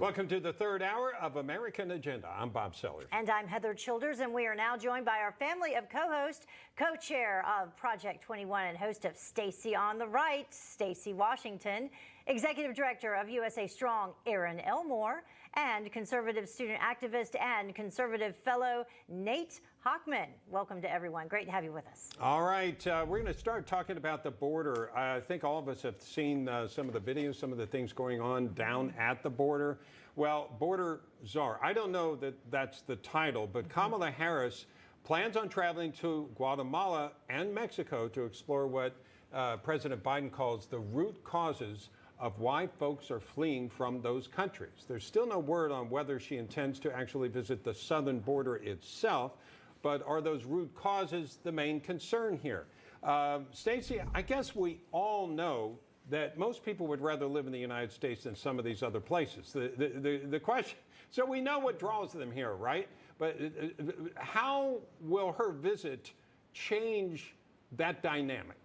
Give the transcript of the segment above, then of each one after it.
Welcome to the third hour of American Agenda. I'm Bob Sellers. And I'm Heather Childers, and we are now joined by our family of co-hosts, co-chair of Project 21 and host of Stacy on the Right, Stacy Washington, executive director of USA Strong, Aaron Elmore, and conservative student activist and conservative fellow, Nate Hochman. Welcome to everyone. Great to have you with us. All right, we're going to start talking about the border. I think all of us have seen some of the videos, some of the things going on down at the border. Well, border czar, I don't know that that's the title, but Kamala Harris plans on traveling to Guatemala and Mexico to explore what President Biden calls the root causes of why folks are fleeing from those countries. There's still no word on whether she intends to actually visit the southern border itself, but are those root causes the main concern here? Stacey, I guess we all know that most people would rather live in the United States than some of these other places. The question, so we know what draws them here, right? But how will her visit change that dynamic?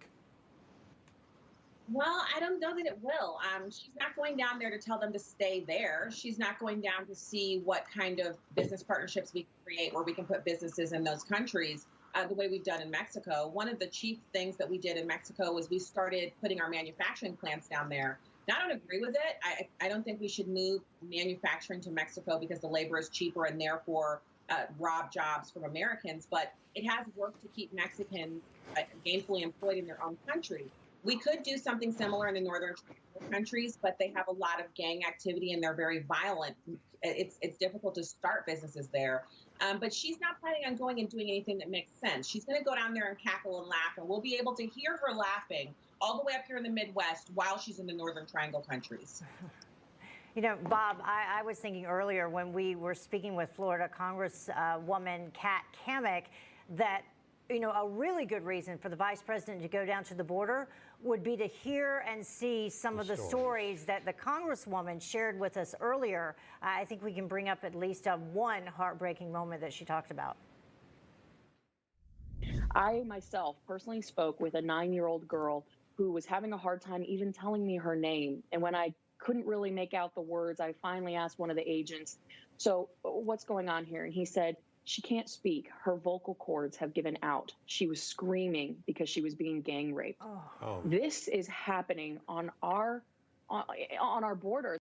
Well, I don't know that it will. She's not going down there to tell them to stay there. She's not going down to see what kind of business partnerships we can create where we can put businesses in those countries the way we've done in Mexico. One of the chief things that we did in Mexico was we started putting our manufacturing plants down there. Now, I don't agree with it. I don't think we should move manufacturing to Mexico because the labor is cheaper and therefore rob jobs from Americans. But it has worked to keep Mexicans gainfully employed in their own country. We could do something similar in the northern countries, but they have a lot of gang activity and they're very violent. It's difficult to start businesses there. But she's not planning on going and doing anything that makes sense. She's going to go down there and cackle and laugh, and we'll be able to hear her laughing all the way up here in the Midwest while she's in the Northern Triangle countries. You know, Bob, I was thinking earlier when we were speaking with Florida Congresswoman Kat Cammack that, you know, a really good reason for the vice president to go down to the border would be to hear and see some of the stories that the congresswoman shared with us earlier. I think we can bring up at least one heartbreaking moment that she talked about. I myself personally spoke with a 9-year-old girl who was having a hard time even telling me her name. And when I couldn't really make out the words, I finally asked one of the agents, "So what's going on here?" And he said, "She can't speak. Her vocal cords have given out. She was screaming because she was being gang raped." Oh. This is happening on our border.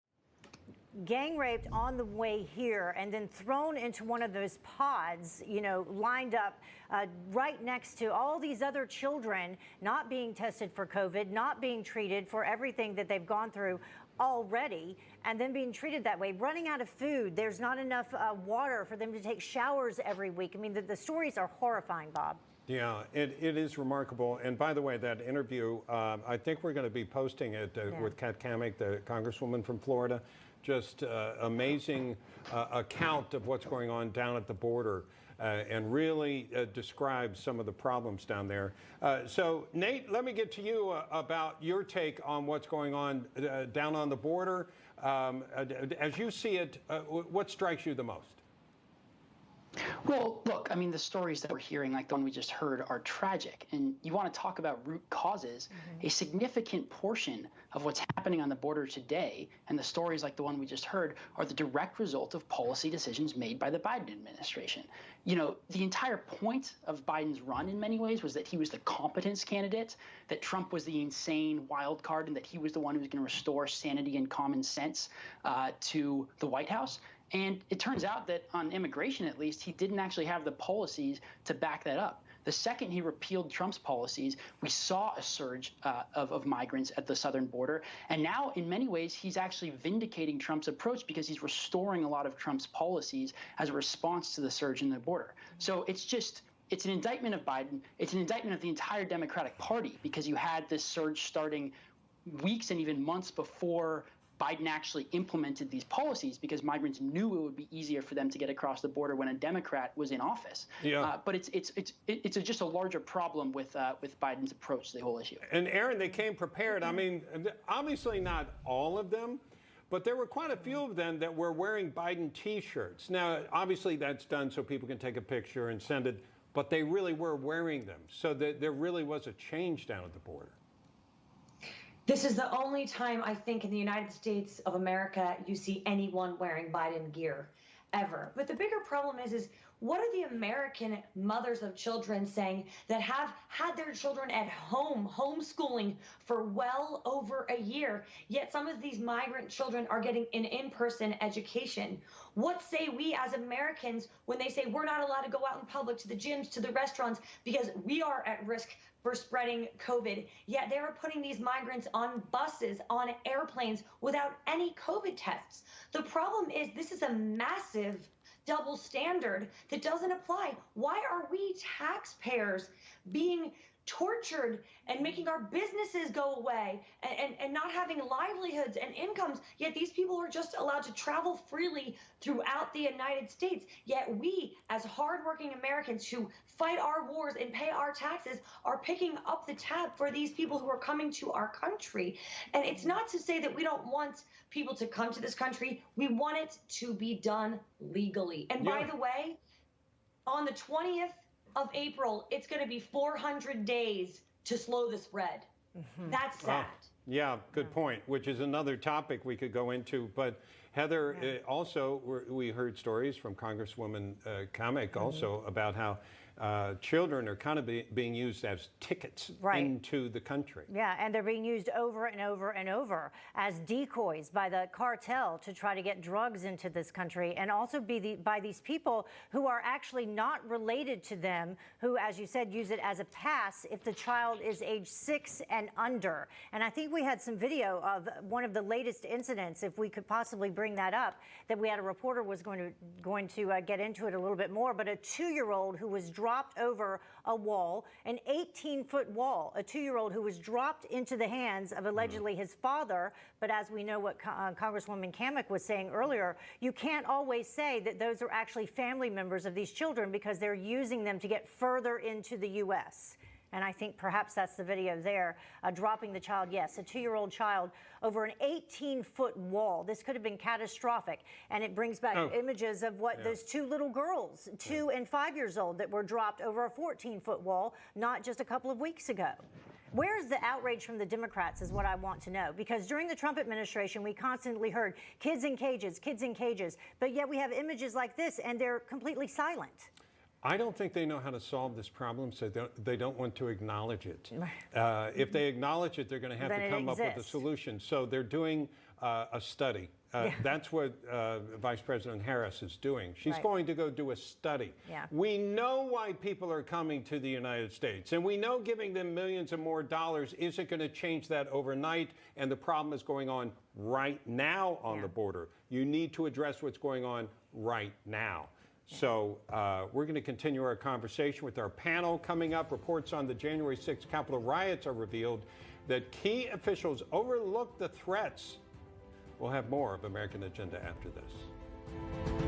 Gang raped on the way here and then thrown into one of those pods, you know, lined up right next to all these other children not being tested for COVID, not being treated for everything that they've gone through already, and then being treated that way, running out of food. There's not enough water for them to take showers every week. I mean, the stories are horrifying, Bob. Yeah, it is remarkable. And by the way, that interview, I think we're going to be posting it with Kat Cammack, the congresswoman from Florida. Just amazing account of what's going on down at the border and really describes some of the problems down there. So, Nate, let me get to you about your take on what's going on down on the border. As you see it, what strikes you the most? Well, look, I mean, the stories that we're hearing, like the one we just heard, are tragic. And you want to talk about root causes. A significant portion of what's happening on the border today, and the stories like the one we just heard, are the direct result of policy decisions made by the Biden administration. You know, the entire point of Biden's run in many ways was that he was the competence candidate, that Trump was the insane wild card, and that he was the one who was going to restore sanity and common sense to the White House. And it turns out that on immigration, at least, he didn't actually have the policies to back that up. The second he repealed Trump's policies, we saw a surge of migrants at the southern border. And now, in many ways, he's actually vindicating Trump's approach because he's restoring a lot of Trump's policies as a response to the surge in the border. So it's an indictment of Biden. It's an indictment of the entire Democratic Party because you had this surge starting weeks and even months before Biden actually implemented these policies because migrants knew it would be easier for them to get across the border when a Democrat was in office. Yeah. But it's just a larger problem with Biden's approach to the whole issue. And Aaron, they came prepared. I mean, obviously not all of them, but there were quite a few of them that were wearing Biden T-shirts. Now, obviously that's done so people can take a picture and send it, but they really were wearing them. So there really was a change down at the border. This is the only time I think in the United States of America you see anyone wearing Biden gear ever. But the bigger problem is what are the American mothers of children saying that have had their children at home, homeschooling for well over a year, yet some of these migrant children are getting an in-person education? What say we as Americans when they say we're not allowed to go out in public, to the gyms, to the restaurants, because we are at risk for spreading COVID, yet they are putting these migrants on buses, on airplanes without any COVID tests? The problem is this is a massive double standard that doesn't apply. Why are we taxpayers being tortured and making our businesses go away and not having livelihoods and incomes, yet these people are just allowed to travel freely throughout the United States? Yet we, as hardworking Americans who fight our wars and pay our taxes, are picking up the tab for these people who are coming to our country. And it's not to say that we don't want people to come to this country. We want it to be done legally. And by the way, on the 20th of April, it's going to be 400 days to slow the spread. That's sad. Yeah, good point, which is another topic we could go into. But Heather, also, we heard stories from Congresswoman Kamala also about how children are kind of being used as tickets into the country. Yeah, and they're being used over and over and over as decoys by the cartel to try to get drugs into this country, and also by these people who are actually not related to them, who, as you said, use it as a pass if the child is age 6 and under. And I think we had some video of one of the latest incidents, if we could possibly bring that up, that we had a reporter was going to get into it a little bit more, but a 2-year-old who was dropped over a wall, an 18-foot wall, a 2-year-old who was dropped into the hands of allegedly his father. But as we know what Congresswoman Kamala was saying earlier, you can't always say that those are actually family members of these children because they're using them to get further into the U.S. And I think perhaps that's the video there, dropping the child, yes, a 2-year-old child over an 18-foot wall. This could have been catastrophic. And it brings back images of what those 2 little girls, 2 and 5 years old, that were dropped over a 14-foot wall not just a couple of weeks ago. Where's the outrage from the Democrats is what I want to know, because during the Trump administration, we constantly heard kids in cages, but yet we have images like this and they're completely silent. I don't think they know how to solve this problem, so they don't want to acknowledge it. If they acknowledge it, they're going to have to come up with a solution. So they're doing a study. That's what Vice President Harris is doing. She's going to go do a study. We know why people are coming to the United States, and we know giving them millions and more dollars isn't going to change that overnight, and the problem is going on right now on the border. You need to address what's going on right now. So we're going to continue our conversation with our panel coming up. Reports on the January 6th Capitol riots are revealed that key officials overlooked the threats. We'll have more of American Agenda after this.